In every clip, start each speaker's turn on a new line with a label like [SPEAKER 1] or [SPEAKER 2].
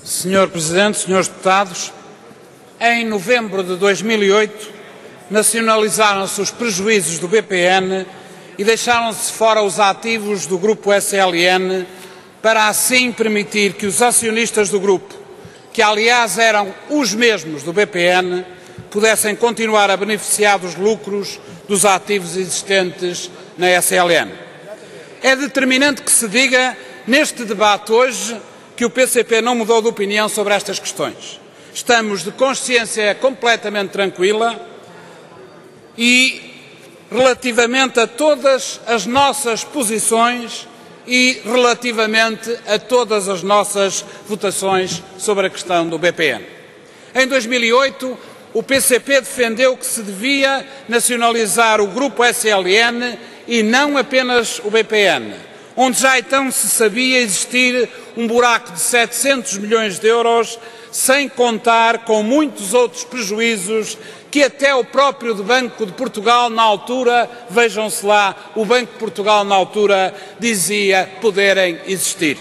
[SPEAKER 1] Senhor Presidente, senhores deputados, em novembro de 2008 nacionalizaram-se os prejuízos do BPN e deixaram-se fora os ativos do Grupo SLN para assim permitir que os acionistas do grupo, que aliás eram os mesmos do BPN, pudessem continuar a beneficiar dos lucros dos ativos existentes na SLN. É determinante que se diga neste debate hoje que o PCP não mudou de opinião sobre estas questões. Estamos de consciência completamente tranquila e relativamente a todas as nossas posições e relativamente a todas as nossas votações sobre a questão do BPN. Em 2008, o PCP defendeu que se devia nacionalizar o Grupo SLN e não apenas o BPN, onde já então se sabia existir um buraco de 700 milhões de euros, sem contar com muitos outros prejuízos que até o próprio Banco de Portugal na altura, vejam-se lá, o Banco de Portugal na altura dizia poderem existir.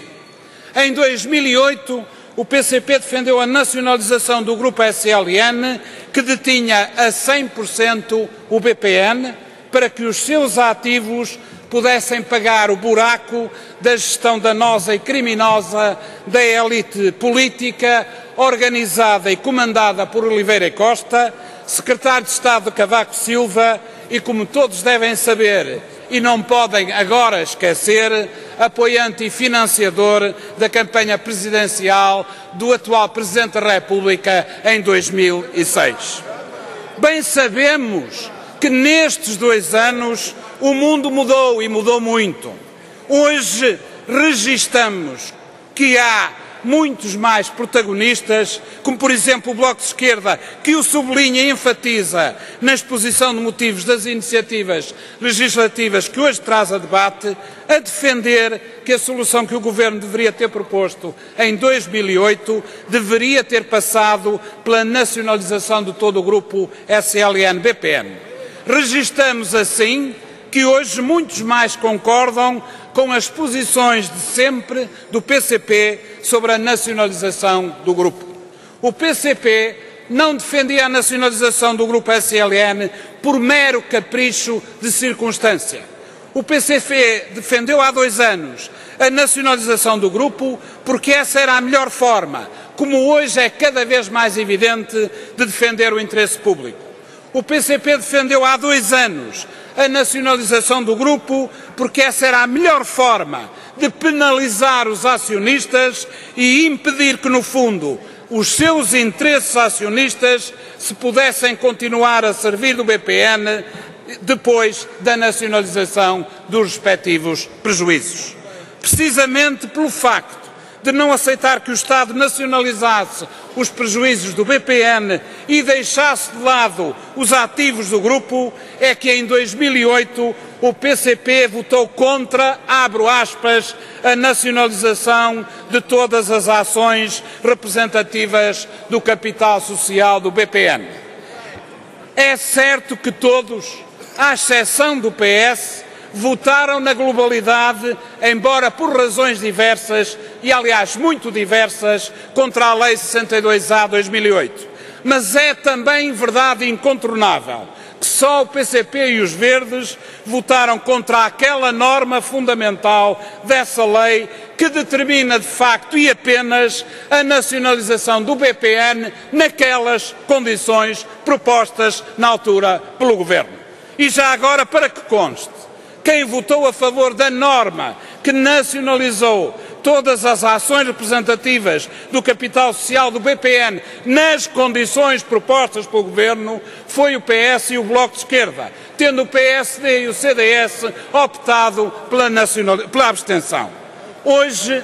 [SPEAKER 1] Em 2008, o PCP defendeu a nacionalização do Grupo SLN, que detinha a 100% o BPN, para que os seus ativos pudessem pagar o buraco da gestão danosa e criminosa da elite política, organizada e comandada por Oliveira Costa, secretário de Estado de Cavaco Silva e, como todos devem saber e não podem agora esquecer, apoiante e financiador da campanha presidencial do atual Presidente da República em 2006. Bem sabemos que nestes 2 anos o mundo mudou e mudou muito. Hoje registamos que há muitos mais protagonistas, como por exemplo o Bloco de Esquerda, que o sublinha e enfatiza na exposição de motivos das iniciativas legislativas que hoje traz a debate, a defender que a solução que o Governo deveria ter proposto em 2008 deveria ter passado pela nacionalização de todo o grupo SLN-BPN. Registamos assim que hoje muitos mais concordam com as posições de sempre do PCP sobre a nacionalização do grupo. O PCP não defendia a nacionalização do grupo SLN por mero capricho de circunstância. O PCP defendeu há 2 anos a nacionalização do grupo porque essa era a melhor forma, como hoje é cada vez mais evidente, de defender o interesse público. O PCP defendeu há 2 anos a nacionalização do grupo porque essa era a melhor forma de penalizar os acionistas e impedir que, no fundo, os seus interesses acionistas se pudessem continuar a servir do BPN depois da nacionalização dos respectivos prejuízos. Precisamente pelo facto de não aceitar que o Estado nacionalizasse os prejuízos do BPN e deixasse de lado os ativos do grupo, é que em 2008 o PCP votou contra, abro aspas, a nacionalização de todas as ações representativas do capital social do BPN. É certo que todos, à exceção do PS, votaram na globalidade, embora por razões diversas, e aliás muito diversas, contra a Lei 62/2008. Mas é também verdade incontornável que só o PCP e os Verdes votaram contra aquela norma fundamental dessa lei que determina de facto e apenas a nacionalização do BPN naquelas condições propostas na altura pelo Governo. E já agora, para que conste, quem votou a favor da norma que nacionalizou todas as ações representativas do capital social do BPN nas condições propostas pelo Governo foi o PS e o Bloco de Esquerda, tendo o PSD e o CDS optado pela abstenção. Hoje,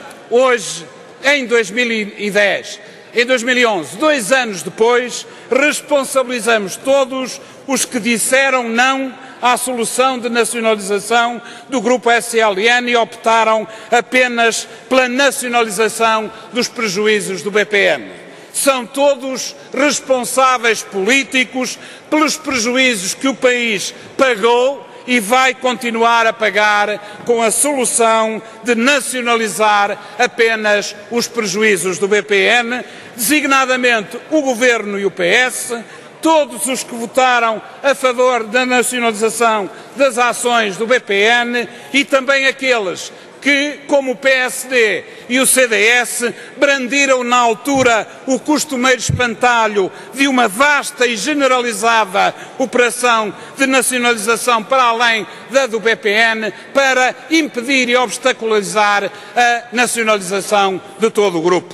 [SPEAKER 1] em 2011, 2 anos depois, responsabilizamos todos os que disseram não à solução de nacionalização do Grupo SLN e optaram apenas pela nacionalização dos prejuízos do BPN. São todos responsáveis políticos pelos prejuízos que o país pagou e vai continuar a pagar com a solução de nacionalizar apenas os prejuízos do BPN, designadamente o Governo e o PS, todos os que votaram a favor da nacionalização das ações do BPN e também aqueles que, como o PSD e o CDS, brandiram na altura o costumeiro espantalho de uma vasta e generalizada operação de nacionalização para além da do BPN para impedir e obstaculizar a nacionalização de todo o grupo.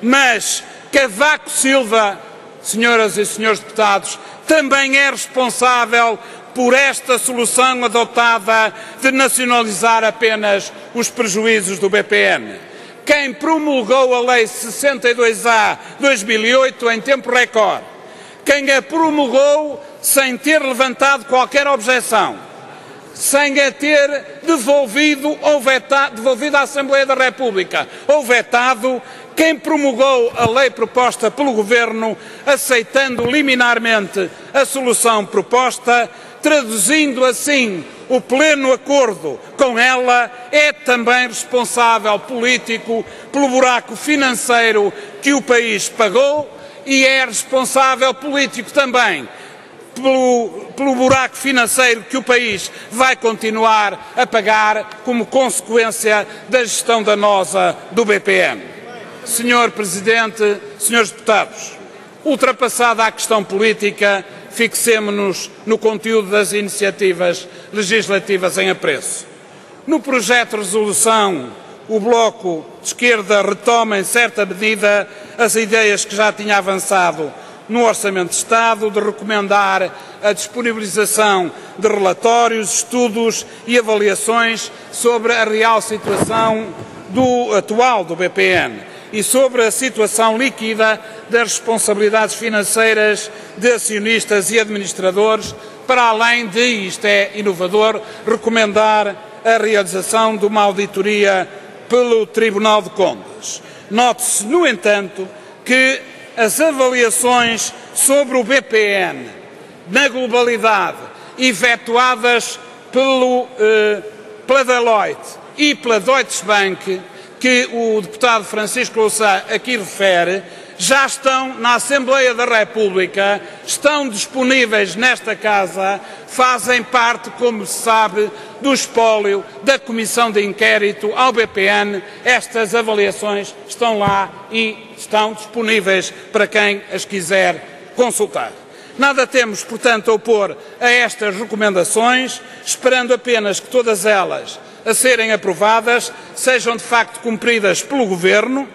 [SPEAKER 1] Mas Cavaco Silva, senhoras e senhores deputados, também é responsável por esta solução adotada de nacionalizar apenas os prejuízos do BPN. Quem promulgou a Lei 62/2008 em tempo recorde, quem a promulgou sem ter levantado qualquer objeção, sem a ter devolvido à Assembleia da República ou vetado, quem promulgou a lei proposta pelo Governo, aceitando liminarmente a solução proposta, traduzindo assim o pleno acordo com ela, é também responsável político pelo buraco financeiro que o país pagou e é responsável político também pelo buraco financeiro que o país vai continuar a pagar como consequência da gestão danosa do BPN. Senhor Presidente, senhores deputados, ultrapassada a questão política, fixemo-nos no conteúdo das iniciativas legislativas em apreço. No projeto de resolução, o Bloco de Esquerda retoma em certa medida as ideias que já tinha avançado no Orçamento de Estado, de recomendar a disponibilização de relatórios, estudos e avaliações sobre a real situação atual do BPN e sobre a situação líquida das responsabilidades financeiras de acionistas e administradores, para além de, isto é inovador, recomendar a realização de uma auditoria pelo Tribunal de Contas. Note-se, no entanto, que as avaliações sobre o BPN, na globalidade, efetuadas pela Deloitte e pela Deutsche Bank, que o deputado Francisco Louçã aqui refere, já estão na Assembleia da República, estão disponíveis nesta Casa, fazem parte, como se sabe, do espólio da Comissão de Inquérito ao BPN. Estas avaliações estão lá e estão disponíveis para quem as quiser consultar. Nada temos, portanto, a opor a estas recomendações, esperando apenas que todas elas, a serem aprovadas, sejam de facto cumpridas pelo Governo,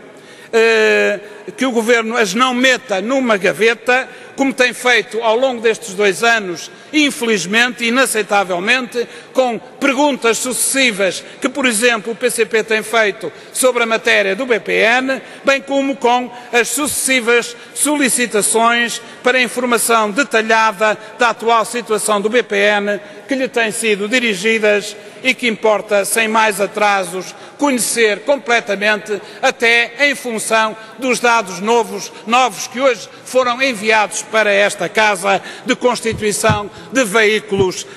[SPEAKER 1] que o Governo as não meta numa gaveta, como tem feito ao longo destes 2 anos, infelizmente e inaceitavelmente, com perguntas sucessivas que, por exemplo, o PCP tem feito sobre a matéria do BPN, bem como com as sucessivas solicitações para informação detalhada da atual situação do BPN que lhe têm sido dirigidas e que importa, sem mais atrasos, conhecer completamente, até em função dos dados novos que hoje foram enviados para esta Casa, de constituição de veículos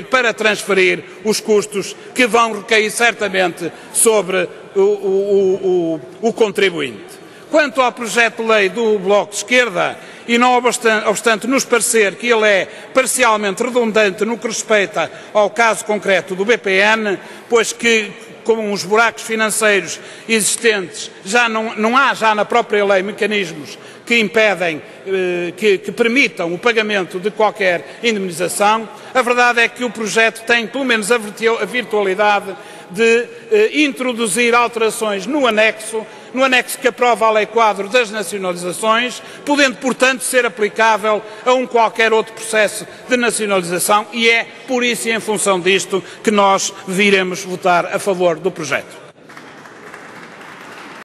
[SPEAKER 1] para transferir os custos que vão recair certamente sobre o contribuinte. Quanto ao projeto de lei do Bloco de Esquerda, e não obstante nos parecer que ele é parcialmente redundante no que respeita ao caso concreto do BPN, pois que, com os buracos financeiros existentes, não há já na própria lei mecanismos que impedem, que permitam o pagamento de qualquer indemnização. A verdade é que o projeto tem pelo menos a virtualidade de introduzir alterações no anexo que aprova a Lei Quadro das Nacionalizações, podendo, portanto, ser aplicável a qualquer outro processo de nacionalização, e é por isso e em função disto que nós viremos votar a favor do projeto.